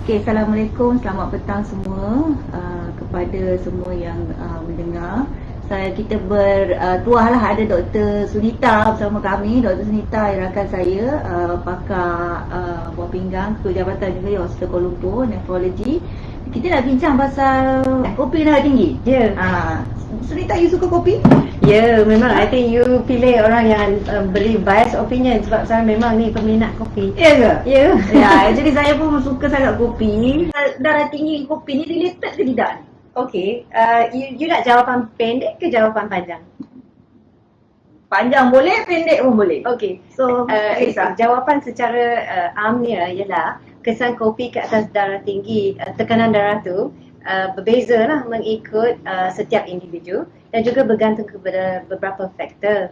Okay, Assalamualaikum, selamat petang semua kepada semua yang mendengar. Kita bertuah lah, ada Dr. Sunita bersama kami. Dr. Sunita rakan saya, pakar buah pinggang, Ketua Jabatan juga di Hospital Kuala Lumpur, Nephrology. Kita nak bincang pasal kopi darah tinggi. Ya. Sunita, you suka kopi? Ya, memang I think you pilih orang yang beri bias opinion sebab saya memang ni peminat kopi. Ya ke? Ya. Ya, jadi saya pun suka sangat kopi. Darah tinggi kopi ni related ke tidak ni? Okey, you nak jawapan pendek ke jawapan panjang? Panjang boleh, pendek pun boleh. Okey. So, kisah. Jawapan secara amnya ialah kesan kopi ke atas darah tinggi, tekanan darah tu berbeza lah mengikut setiap individu dan juga bergantung kepada beberapa faktor.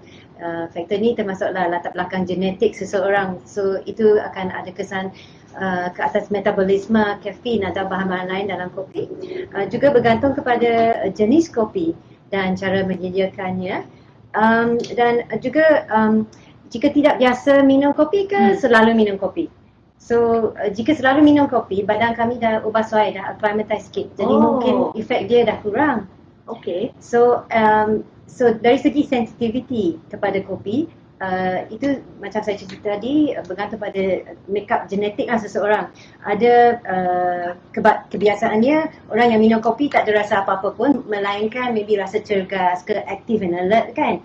Faktor ni termasuklah latar belakang genetik seseorang. So itu akan ada kesan ke atas metabolisme kafein atau bahan-bahan lain dalam kopi. Juga bergantung kepada jenis kopi dan cara menyediakannya. Dan juga jika tidak biasa minum kopi ke selalu minum kopi. So jika selalu minum kopi, badan kami dah ubah suai, dah acclimatize sikit. Jadi mungkin efek dia dah kurang. Okay. So dari segi sensitivity kepada kopi, itu macam saya cerita tadi, bergantung pada makeup genetik lah seseorang. Ada kebiasaannya, orang yang minum kopi tak ada rasa apa-apa pun, melainkan maybe rasa cergas ke active and alert kan.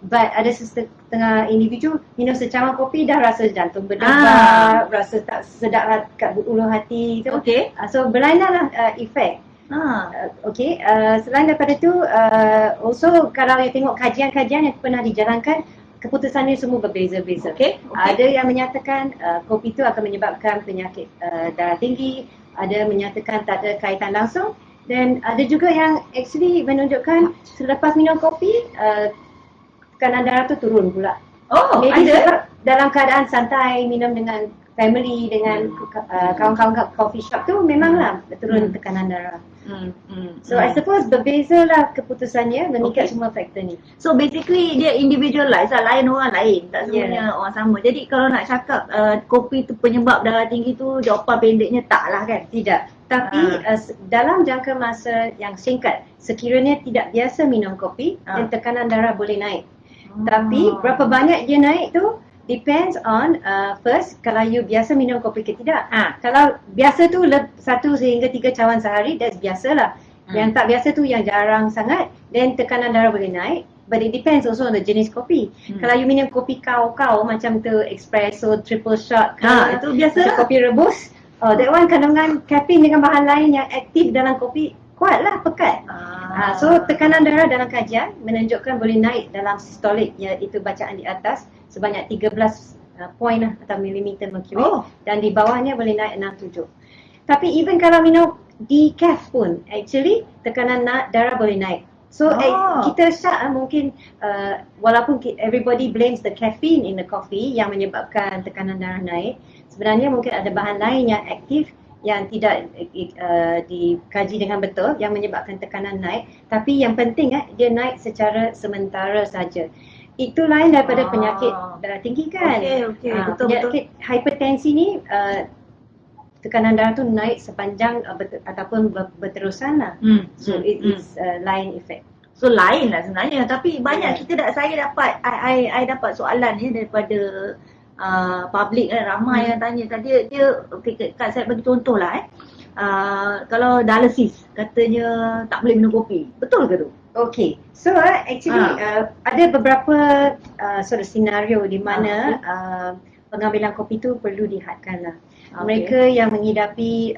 But ada setengah individu minum secawan kopi dah rasa jantung berdebar, rasa tak sedap lah kat ulu hati tu. Okay. So berlainan lah efek. Okay, selain daripada tu, also kalau you tengok kajian-kajian yang pernah dijalankan, keputusannya semua berbeza-beza. Okay. Ada yang menyatakan kopi itu akan menyebabkan penyakit darah tinggi, ada menyatakan tak ada kaitan langsung, dan ada juga yang actually menunjukkan selepas minum kopi, tekanan darah tu turun pula. Oh, Maybe ada? sebab dalam keadaan santai, minum dengan family, dengan kawan-kawan coffee shop tu memanglah turun tekanan darah. So I suppose berbeza lah keputusannya mengikat semua faktor ni. So basically dia individualize lah, lain orang lain, tak semuanya orang sama. Jadi kalau nak cakap kopi tu penyebab darah tinggi tu, jawapan pendeknya tak lah kan? Tidak. Tapi dalam jangka masa yang singkat, sekiranya tidak biasa minum kopi, dan tekanan darah boleh naik. Tapi berapa banyak dia naik tu depends on first, kalau you biasa minum kopi ke tidak. Kalau biasa tu 1 sehingga 3 cawan sehari, that's biasalah. Yang tak biasa tu yang jarang sangat, then tekanan darah boleh naik. But it depends also on the jenis kopi. Kalau you minum kopi kau macam tu, espresso, triple shot itu biasa lah. kopi rebus, that one kandungan kafein dengan bahan lain yang aktif dalam kopi kuat lah, pekat. So tekanan darah dalam kajian menunjukkan boleh naik dalam sistolik, iaitu bacaan di atas sebanyak 13 point lah atau milimeter mercury, dan di bawahnya boleh naik 6-7. Tapi even kalau minum decaf pun actually tekanan darah boleh naik. So kita syak mungkin walaupun everybody blames the caffeine in the coffee yang menyebabkan tekanan darah naik, sebenarnya mungkin ada bahan lain yang aktif yang tidak dikaji dengan betul yang menyebabkan tekanan naik. Tapi yang penting dia naik secara sementara saja. Itu lain daripada penyakit darah tinggi kan. Okay, betul. Penyakit hipertensi ni tekanan darah tu naik sepanjang ataupun berterusan lah. So it is lain efek. So lain lah sebenarnya, tapi banyak saya dapat I dapat soalan ni daripada public ramai yang tanya tadi. Dia Kak saya bagi contoh lah kalau dialisis katanya tak boleh minum kopi, betul ke tu? Okay, so actually ada beberapa sort of scenario di mana pengambilan kopi tu perlu dihadkan lah. Mereka yang mengidapi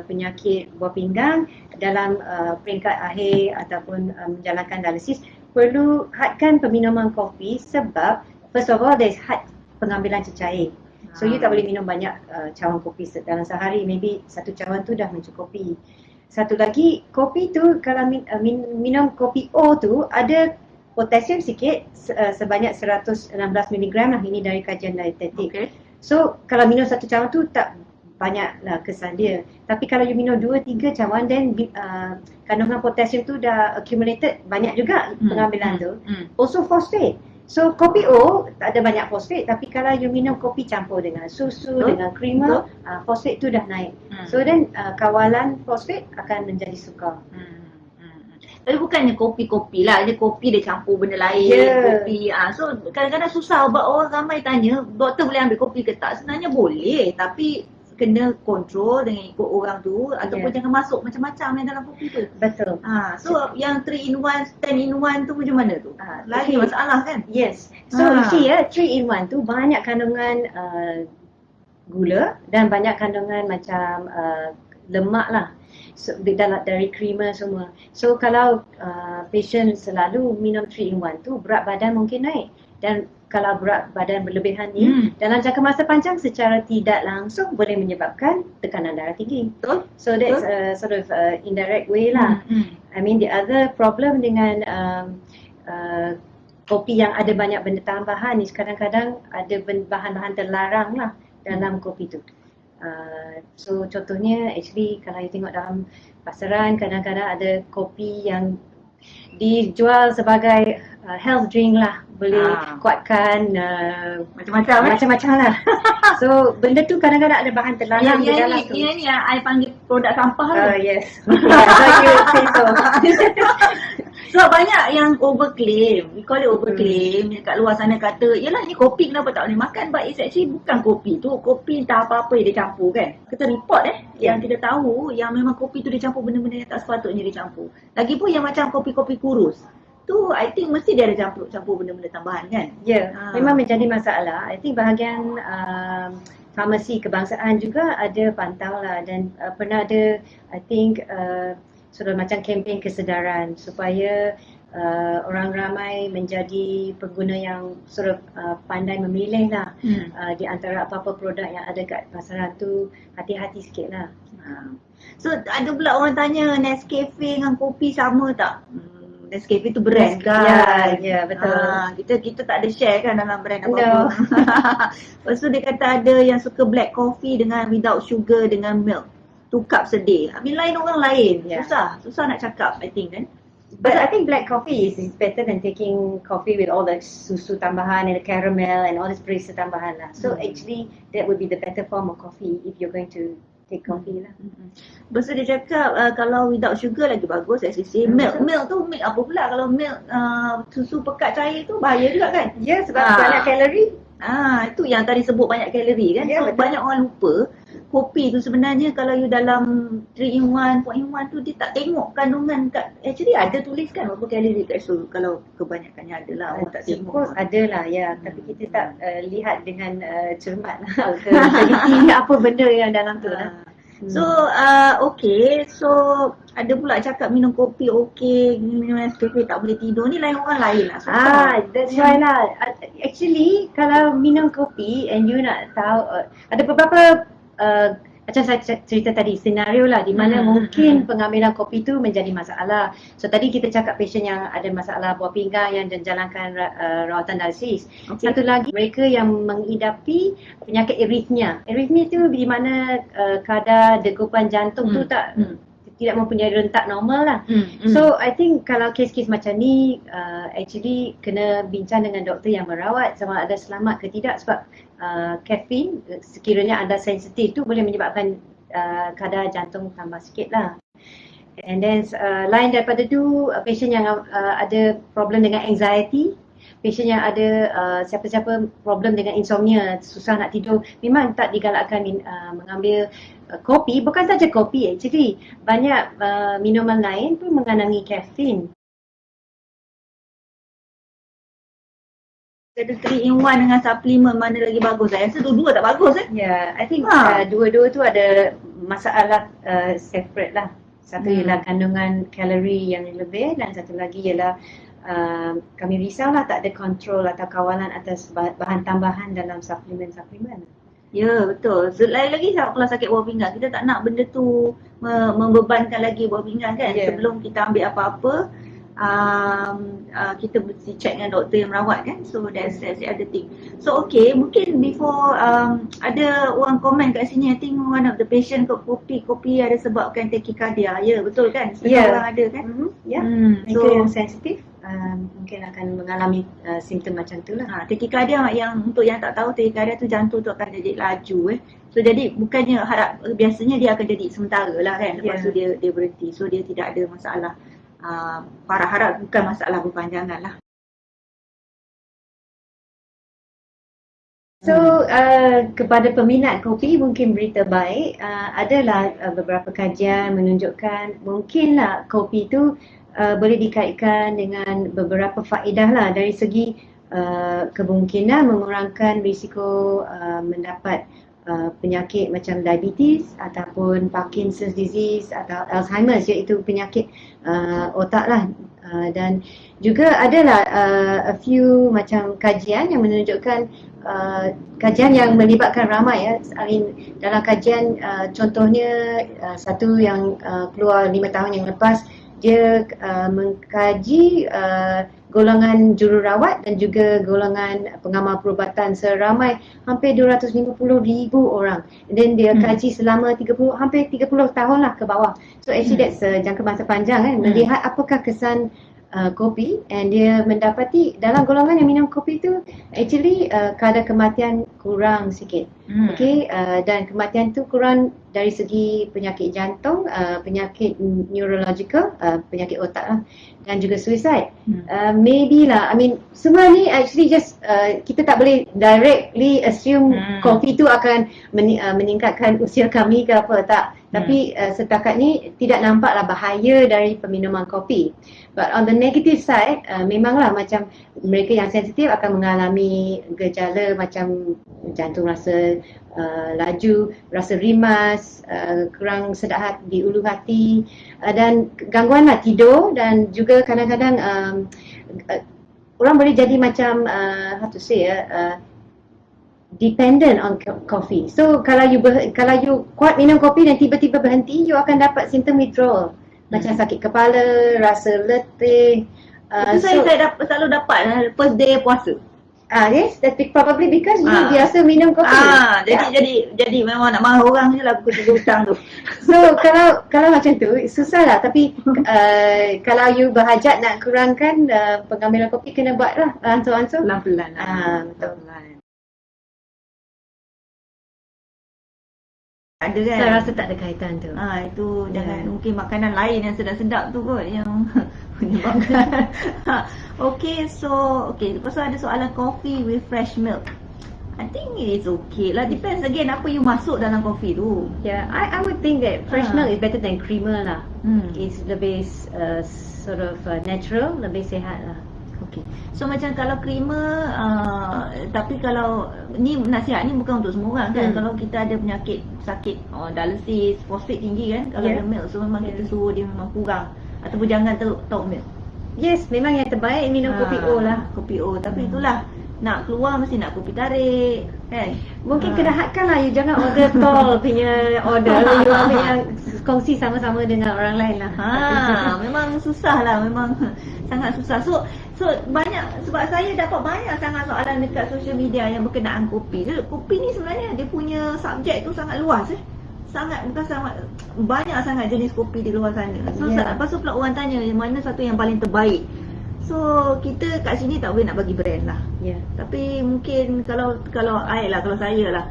penyakit buah pinggang dalam peringkat akhir ataupun menjalankan dialisis perlu hadkan peminuman kopi sebab first of all there's had pengambilan cecair. So you tak boleh minum banyak cawan kopi dalam sehari, maybe 1 cawan tu dah mencukupi. Satu lagi, kopi tu kalau minum kopi O tu ada potasium sikit sebanyak 116 mg lah, ini dari kajian dietetik. So kalau minum 1 cawan tu tak banyak lah kesan dia. Tapi kalau you minum 2-3 cawan, then kandungan potasium tu dah accumulated banyak juga pengambilan tu. Also phosphate. So kopi O tak ada banyak fosfat, tapi kalau you minum kopi campur dengan susu, dengan creamer, fosfat tu dah naik. So then kawalan fosfat akan menjadi sukar. Tapi bukannya kopi-kopi lah, dia kopi dia campur benda lain, kopi. So kadang-kadang susah sebab orang ramai tanya, doktor boleh ambil kopi ke tak? Sebenarnya boleh, tapi kena kontrol dengan ikut orang tu ataupun jangan masuk macam-macam yang dalam kopi tu. Betul. So yang 3 in 1, 10 in 1 tu macam mana tu? Lagi masalah kan? Yes. So see 3 in 1 tu banyak kandungan gula dan banyak kandungan macam lemak lah. So, dari creamer semua. So kalau patient selalu minum 3 in 1 tu, berat badan mungkin naik. Dan kalau berat badan berlebihan ni, dalam jangka masa panjang secara tidak langsung boleh menyebabkan tekanan darah tinggi. So that's a sort of indirect way lah. I mean the other problem dengan kopi yang ada banyak benda tambahan ni, kadang-kadang ada bahan-bahan terlarang lah dalam kopi tu. So contohnya actually kalau you tengok dalam pasaran, kadang-kadang ada kopi yang dijual sebagai health drink lah, boleh kuatkan macam-macam lah. So benda tu kadang-kadang ada bahan terlarang di dalam tu. Yang ni I panggil produk sampah lah. Yes. So you say so. So banyak yang overclaim, we call it overclaim, kat luar sana kata, yelah ni kopi kenapa tak boleh makan, but it's actually bukan kopi tu, kopi entah apa-apa yang dia campur kan. Kita report yang kita tahu yang memang kopi tu dia campur benda-benda yang tak sepatutnya dia campur. Lagipun yang macam kopi-kopi kurus, tu I think mesti dia ada campur benda-benda tambahan kan. Memang menjadi masalah. I think bahagian farmasi kebangsaan juga ada pantau lah dan pernah ada I think sudah macam kempen kesedaran supaya orang ramai menjadi pengguna yang pandai memilih lah di antara apa-apa produk yang ada kat pasaran tu, hati-hati sikit lah. So ada pula orang tanya Nescafe dengan kopi sama tak? Nescafe tu brand kan? Ya, betul. Kita tak ada share kan dalam brand apa-apa. Lepas tu dia kata ada yang suka black coffee dengan without sugar dengan milk. 2 cups a day. I mean lain orang lain. Susah nak cakap I think kan. But I think black coffee is better than taking coffee with all the susu tambahan and the caramel and all this perisa tambahan lah. So actually that would be the better form of coffee if you're going to take coffee lah. Lepas tu dia cakap kalau without sugar lagi bagus. Actually milk tu milk apa pula? Kalau milk susu pekat cair tu bahaya juga kan? Ya, sebab banyak kalori. Itu yang tadi sebut banyak kalori kan. So banyak orang lupa kopi tu sebenarnya kalau you dalam 3 in 1, 4 in 1 tu dia tak tengok kandungan actually ada tuliskan berapa kalori kat situ. Kalau kebanyakannya ada lah, orang tak tengok. Ada lah tapi kita tak lihat dengan cermat lah teliti apa benda yang dalam tu lah. So so ada pula cakap minum kopi minum Nescafe tak boleh tidur, ni lain orang lain lah. That's why lah. Actually kalau minum kopi and you nak tahu ada beberapa macam saya cerita tadi, senario lah di mana mungkin pengambilan kopi tu menjadi masalah. So tadi kita cakap patient yang ada masalah buah pinggang yang menjalankan rawatan dialisis. Satu lagi mereka yang mengidapi penyakit arrhythmia. Arrhythmia tu di mana kadar degupan jantung tu tidak mempunyai rentak normal lah. So I think kalau kes-kes macam ni actually kena bincang dengan doktor yang merawat sama ada selamat ke tidak, sebab caffeine sekiranya anda sensitif tu boleh menyebabkan kadar jantung tambah sikit lah. And then lain daripada tu patient yang ada problem dengan anxiety, patient yang ada siapa-siapa problem dengan insomnia, susah nak tidur, memang tak digalakkan mengambil kopi. Bukan saja kopi, actually banyak minuman lain pun mengandungi kafein. Ada 3 in 1 dengan suplemen mana lagi bagus? Saya rasa dua-dua tak bagus I think dua-dua tu ada masalah separate lah. Satu ialah kandungan kalori yang lebih dan satu lagi ialah kami risau lah tak ada kontrol atau kawalan atas bahan tambahan dalam suplemen-suplemen. Ya, betul. Lain lagi kalau sakit buah pinggang, kita tak nak benda tu membebankan lagi buah pinggang kan. Sebelum kita ambil apa-apa, kita mesti check dengan doktor yang merawat kan. So that's the other thing. So mungkin before ada orang komen kat sini, I think one of the patient kopi ada sebabkan tachycardia. Ya, betul kan? Orang ada kan? Mereka yang sensitif. mungkin akan mengalami simptom macam tu lah. Takikardia yang untuk yang tak tahu, takikardia tu jantung tu akan jadi laju So jadi bukannya biasanya dia akan jadi sementara lah kan, lepas tu dia berhenti. So dia tidak ada masalah. Harap bukan masalah berpanjangan lah. So kepada peminat kopi mungkin berita baik, adalah beberapa kajian menunjukkan mungkinlah kopi tu boleh dikaitkan dengan beberapa faedah lah dari segi kemungkinan mengurangkan risiko mendapat penyakit macam diabetes ataupun Parkinson's disease atau Alzheimer's, iaitu penyakit otak lah. Dan juga adalah a few macam kajian yang menunjukkan kajian yang melibatkan ramai dalam kajian contohnya satu yang keluar 5 tahun yang lepas, dia mengkaji golongan jururawat dan juga golongan pengamal perubatan seramai hampir 250,000 orang, dan dia kaji selama hampir 30 tahun lah ke bawah. So actually that's jangka masa panjang melihat apakah kesan kopi, and dia mendapati dalam golongan yang minum kopi tu actually kadar kematian kurang sikit. Dan kematian tu kurang dari segi penyakit jantung, penyakit neurological, penyakit otak lah, dan juga suicide. Maybe lah, I mean semua ni actually just kita tak boleh directly assume kopi tu akan meningkatkan usia kami ke apa, tak. Tapi setakat ni tidak nampaklah bahaya dari peminuman kopi. But on the negative side, memanglah macam mereka yang sensitif akan mengalami gejala macam jantung rasa laju, rasa rimas, kurang sedap di ulu hati, dan gangguan lah tidur, dan juga kadang-kadang orang boleh jadi macam how to say dependent on coffee. So kalau you kuat minum kopi dan tiba-tiba berhenti, you akan dapat simptom withdrawal. Macam sakit kepala, rasa letih. Saya selalu dapat first day puasa. Yes, that's probably because you biasa minum kopi. Jadi memang nak marah orang je lah pukul 3 hutang tu. So kalau macam tu susah lah, tapi kalau you berhajat nak kurangkan pengambilan kopi, kena buat lah ansur-ansur. Pelan-pelan lah. Betul. Ada kan? Saya rasa tak ada kaitan tu. Itu jangan, mungkin makanan lain yang sedap-sedap tu kot yang menyebabkan. Lepas tu ada soalan coffee with fresh milk. I think it's okay lah, depends again apa you masuk dalam kopi tu. I would think that fresh milk is better than creamer lah. It's lebih sort of natural, lebih sihat lah. So macam kalau creamer, tapi kalau ni nasihat ni bukan untuk semua orang kan. Kalau kita ada penyakit sakit dialysis, fosfat tinggi kan, kalau ada milk, so memang kita suruh dia memang kurang, ataupun jangan top milk. Yes, memang yang terbaik minum kopi O lah. Kopi O, tapi itulah nak keluar mesti nak kopi tarik kan. Mungkin kena hadkan lah, you jangan order tall punya order. You ambil yang kongsi sama-sama dengan orang lain lah. Memang susah lah, memang sangat susah. So banyak, sebab saya dapat banyak sangat soalan dekat social media yang berkenaan kopi. Kopi ni sebenarnya dia punya subjek tu sangat luas banyak sangat jenis kopi di luar sana. So lepas tu pula orang tanya mana satu yang paling terbaik. So kita kat sini tak boleh nak bagi brand lah. Tapi mungkin kalau saya lah,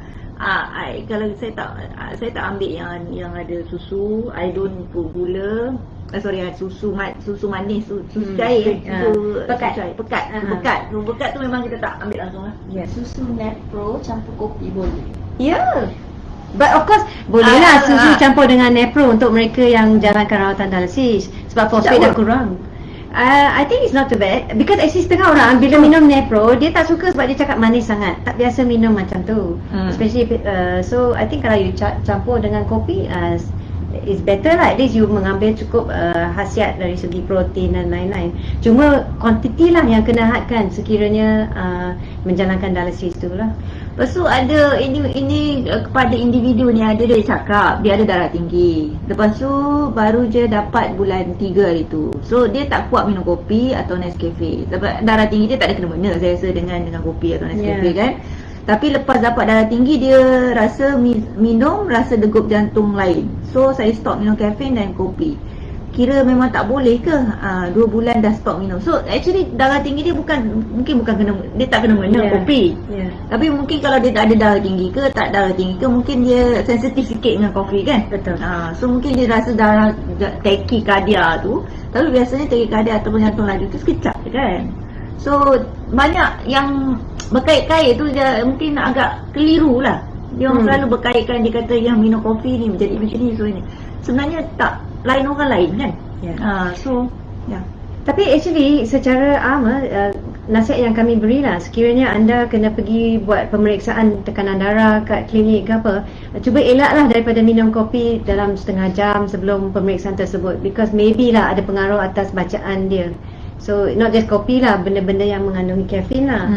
kalau saya tak ambil yang ada susu, I don't put gula. Susu manis, susu cair, pekat. Pekat tu memang kita tak ambil langsung lah. Susu Nepro campur kopi boleh. But of course bolehlah susu campur dengan Nepro untuk mereka yang jalankan rawatan dialisis sebab fosfat dah kurang. I think it's not too bad, because actually setengah orang bila minum Nepro dia tak suka sebab dia cakap manis sangat, tak biasa minum macam tu. Especially so I think kalau you campur dengan kopi, it's better lah, at least you mengambil cukup khasiat dari segi protein dan lain-lain. Cuma kuantiti lah yang kena hadkan sekiranya menjalankan dialisis tu lah. Lepas tu ada ini kepada individu ni, ada dia cakap dia ada darah tinggi. Lepas tu baru je dapat bulan 3 hari tu. So dia tak kuat minum kopi atau Nescafe. Sebab darah tinggi dia tak ada kena-mena saya rasa dengan kopi atau Nescafe kan. Tapi lepas dapat darah tinggi, dia rasa minum rasa degup jantung lain. So saya stop minum kafein dan kopi. kira memang tak boleh ke 2 bulan dah stop minum. So actually darah tinggi dia mungkin bukan kena, dia tak kena minum kopi. Tapi mungkin kalau dia tak ada darah tinggi ke, tak darah tinggi ke, mungkin dia sensitif sikit dengan kopi kan. Betul. So mungkin dia rasa darah takikardia tu, tapi biasanya takikardia ataupun jantung laju tu sekejap je kan. So banyak yang berkait-kait tu dia mungkin agak keliru lah. Dia orang selalu berkaitkan, dia kata yang minum kopi ni menjadi macam ni, so ini. Sebenarnya tak, lain orang lain kan. So Tapi actually secara nasihat yang kami berilah, sekiranya anda kena pergi buat pemeriksaan tekanan darah kat klinik ke apa, cuba elaklah daripada minum kopi dalam setengah jam sebelum pemeriksaan tersebut, because maybe lah ada pengaruh atas bacaan dia. So not just kopi lah, benda-benda yang mengandungi kafein lah.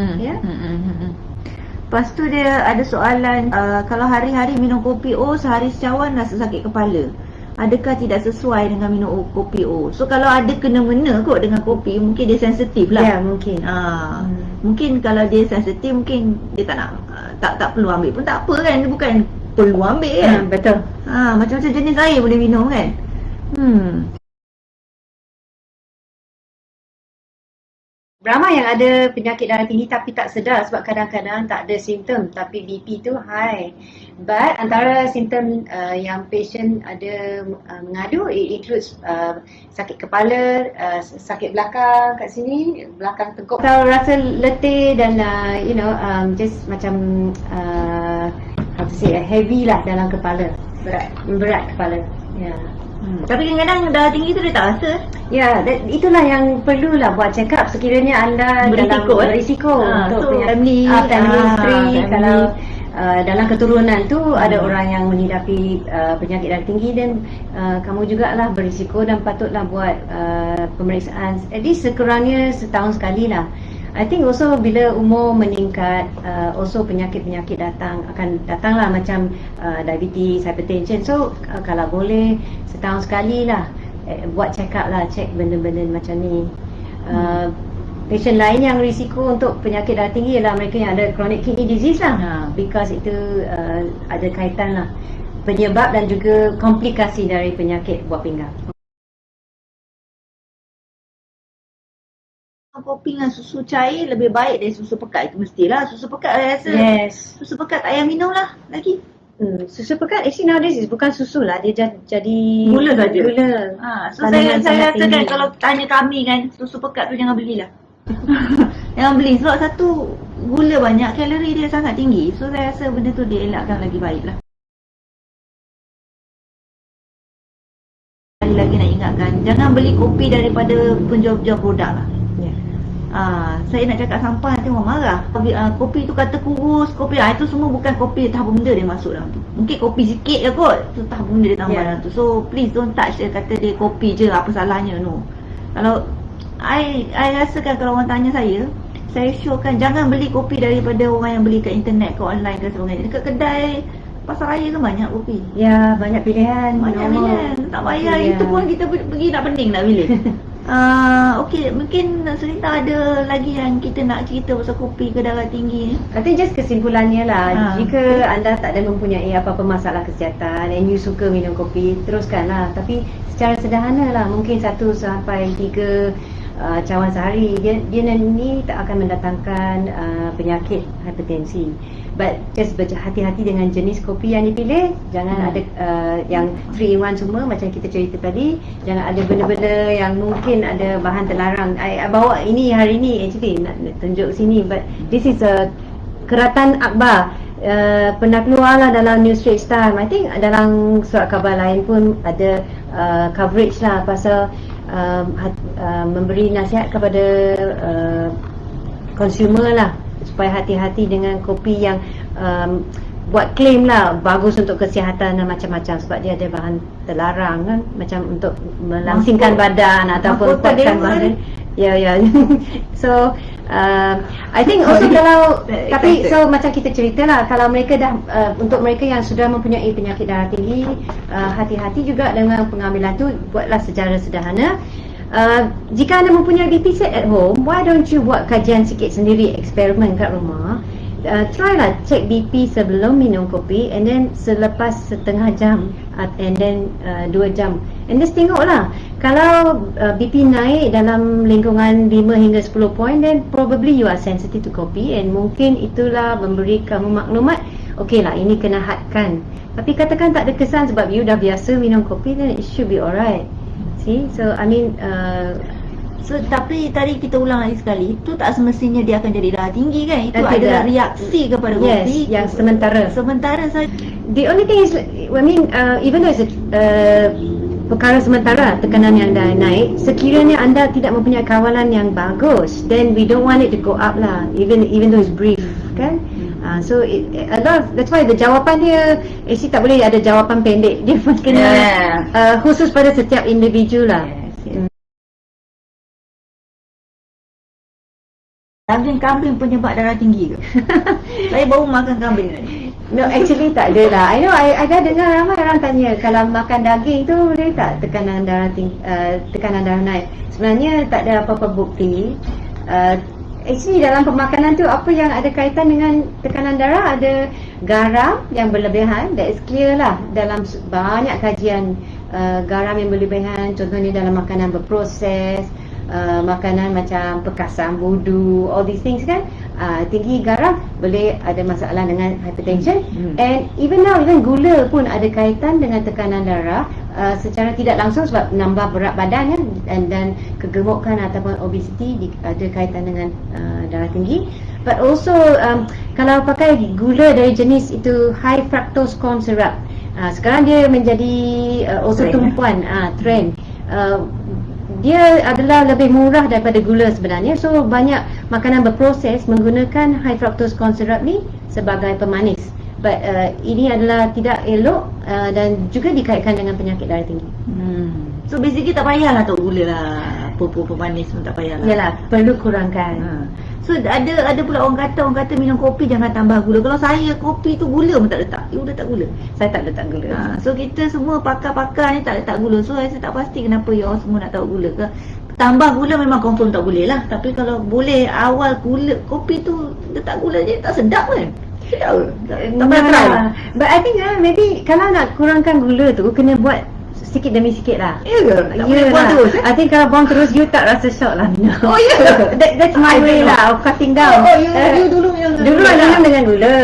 Lepas tu dia ada soalan, kalau hari-hari minum kopi sehari secawan rasa sakit kepala, adakah tidak sesuai dengan minum kopi So kalau ada kena-mena kot dengan kopi, mungkin dia sensitif lah. Ya, mungkin. Mungkin kalau dia sensitif, mungkin dia tak nak, tak perlu ambil pun tak apa kan. Dia bukan perlu ambil kan. Betul. Macam-macam jenis air boleh minum kan. Ramai yang ada penyakit darah tinggi tapi tak sedar sebab kadang-kadang tak ada simptom tapi BP tu high. But antara simptom yang patient ada mengadu, it includes sakit kepala, sakit belakang kat sini, belakang tengkuk. Kalau rasa letih dan just macam how to say, heavy lah dalam kepala, berat kepala. Tapi kadang-kadang darah tinggi tu dia tak rasa. Itulah yang perlulah buat check up sekiranya anda berisiko untuk family history. Kalau dalam keturunan tu ada orang yang menghidapi penyakit darah tinggi, dan kamu jugalah berisiko dan patutlah buat pemeriksaan at least sekurangnya setahun sekali lah. I think also bila umur meningkat, also penyakit-penyakit akan datanglah macam diabetes, hypertension. So kalau boleh setahun sekali lah buat check up lah, check benda-benda macam ni. Patient lain yang risiko untuk penyakit darah tinggi ialah mereka yang ada chronic kidney disease lah, because itu ada kaitan lah penyebab dan juga komplikasi dari penyakit buah pinggang. Kopi dengan susu cair lebih baik dari susu pekat, itu mestilah. Susu pekat saya rasa. Susu pekat tak payah minum lah lagi. Susu pekat actually nowadays bukan susu lah, dia jadi gula saja. So saya rasa kan, kalau tanya kami kan, susu pekat tu jangan belilah. Jangan beli sebab satu, gula banyak, kalori dia sangat tinggi. So saya rasa benda tu dia elakkan lagi baik lah. Lagi nak ingatkan, jangan beli kopi daripada penjual-penjual produk lah. Saya nak cakap sampah, nanti orang marah. Kopi tu kata kurus, kopi itu semua bukan kopi, entah apa benda dia masuk dalam tu. Mungkin kopi sikit je kot, tu entah apa benda dia tambah dalam tu. So please don't touch dia, kata dia kopi je, apa salahnya. No. Kalau I rasakan kalau orang tanya saya syorkan jangan beli kopi daripada orang yang beli kat internet, kat online ke sebagainya. Dekat kedai pasar raya kan banyak kopi. Ya, banyak pilihan. Tak payah. Itu pun kita pergi nak pening nak pilih. Okey, mungkin Sunita ada lagi yang kita nak cerita pasal kopi ke darah tinggi ni? I think just kesimpulannya lah, jika anda tak ada mempunyai apa-apa masalah kesihatan and you suka minum kopi, teruskanlah. Tapi secara sederhana lah, mungkin 1 sampai 3 cawan sehari. Dia ni tak akan mendatangkan penyakit hipertensi. But just berhati-hati dengan jenis kopi yang dipilih. Jangan ada yang 3-in-1 semua macam kita cerita tadi. Jangan ada benda-benda yang mungkin ada bahan terlarang. I bawa ini hari ni actually nak tunjuk sini, but this is a Keratan Akbar. Pernah keluar lah dalam New Straits Times. I think dalam surat khabar lain pun ada coverage lah pasal memberi nasihat kepada consumer lah supaya hati-hati dengan kopi yang buat claim lah bagus untuk kesihatan dan macam-macam, sebab dia ada bahan terlarang kan, macam untuk melangsingkan badan ataupun kuatkan badan. So I think also kalau tapi so macam kita cerita lah, kalau mereka dah untuk mereka yang sudah mempunyai penyakit darah tinggi, hati-hati juga dengan pengambilan tu. Buatlah secara sederhana. Jika anda mempunyai BP set at home, why don't you buat kajian sikit sendiri, eksperimen kat rumah. try lah check BP sebelum minum kopi, and then selepas setengah jam, and then 2 jam, and then tengok lah. Kalau BP naik dalam lingkungan 5 hingga 10 point, then probably you are sensitive to kopi, and mungkin itulah memberi kamu maklumat, okey lah ini kena hadkan. Tapi katakan tak ada kesan sebab you dah biasa minum kopi, then it should be alright. See, so I mean So tapi tadi kita ulang lagi sekali, itu tak semestinya dia akan jadi darah tinggi kan? Itu Tidak. adalah reaksi kepada kopi. Yes, yang sementara. Sementara saja. The only thing is, I mean, even though it's perkara sementara, tekanan yang dah naik, sekiranya anda tidak mempunyai kawalan yang bagus, then we don't want it to go up lah, even though it's brief, kan? So that's why the jawapan dia actually tak boleh ada jawapan pendek. Dia pun kena khusus pada setiap individu lah. Daging kambing penyebab darah tinggi ke? Saya baru makan kambing tadi. No, actually tak ada lah. I know, I dah dengar ramai orang tanya, kalau makan daging tu boleh tak tekanan darah tekanan darah naik. Sebenarnya tak ada apa-apa bukti. Actually dalam pemakanan tu, apa yang ada kaitan dengan tekanan darah, ada garam yang berlebihan. That is clear lah. Dalam banyak kajian, garam yang berlebihan, contohnya dalam makanan berproses, makanan macam pekasam, budu, all these things kan, tinggi garam boleh ada masalah dengan hypertension. And even now, even gula pun ada kaitan dengan tekanan darah, secara tidak langsung sebab menambah berat badan kan, dan kegemukan ataupun obesity ada kaitan dengan darah tinggi. But also kalau pakai gula dari jenis itu high fructose corn syrup, sekarang dia menjadi also tumpuan trend. Dia adalah lebih murah daripada gula sebenarnya. So banyak makanan berproses menggunakan high fructose corn syrup ni sebagai pemanis. But ini adalah tidak elok, dan juga dikaitkan dengan penyakit darah tinggi. So basically tak payahlah tok gula lah. Apa-apa pemanis pun tak payahlah. Yalah, perlu kurangkan. So ada pula orang kata minum kopi jangan tambah gula. Kalau saya kopi tu gula pun tak letak. You letak gula? Saya tak letak gula. So kita semua pakar-pakar ni tak letak gula. So saya tak pasti kenapa you all semua nak tahu gula ke. Tambah gula memang confirm tak boleh lah. Tapi kalau boleh awal gula kopi tu letak gula je, tak sedap kan? Sedap ke? Tak pernah try lah. But I think maybe kalau nak kurangkan gula tu, kena buat sikit demi sikit lah. Ya ke? Tak boleh buang terus? I think kalau buang terus, you tak rasa shock lah minum. Oh ya? That's my way lah of cutting down. You dulu minum Dulu I minum dengan gula.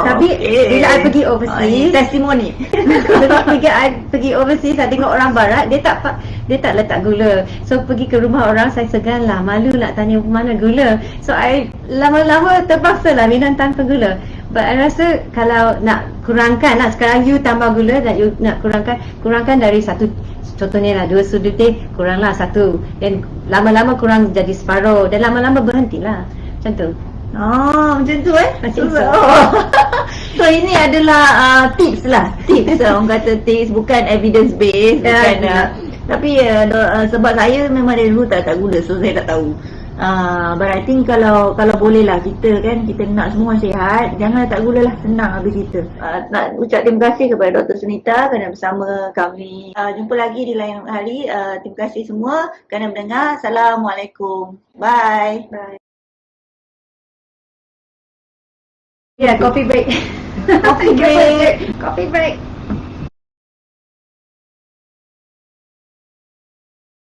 Tapi bila I pergi overseas, testimoni. Bila I pergi overseas, saya tengok orang barat, dia tak letak gula. So pergi ke rumah orang, saya segan lah, malu nak tanya mana gula. So I lama-lama terpaksa lah minum tanpa gula. But I rasa kalau nak kurangkan lah, sekarang you tambah gula dan you nak kurangkan dari satu, contohnya lah 2 sudu teh, kuranglah 1, dan lama-lama kurang jadi separuh, dan lama-lama berhentilah. Macam tu. Macam tu Macam tu. So ini adalah tips lah. Tips orang kata tips, bukan evidence based, bukan tapi sebab saya memang dari dulu tak gula, so saya tak tahu. But I think kalau boleh lah kita nak semua sihat, jangan letak gula lah, senang habis kita. Nak ucap terima kasih kepada Dr. Sunita kerana bersama kami. Jumpa lagi di lain hari. Terima kasih semua kerana mendengar. Assalamualaikum. Bye. Yeah, coffee break. Coffee break. Coffee break.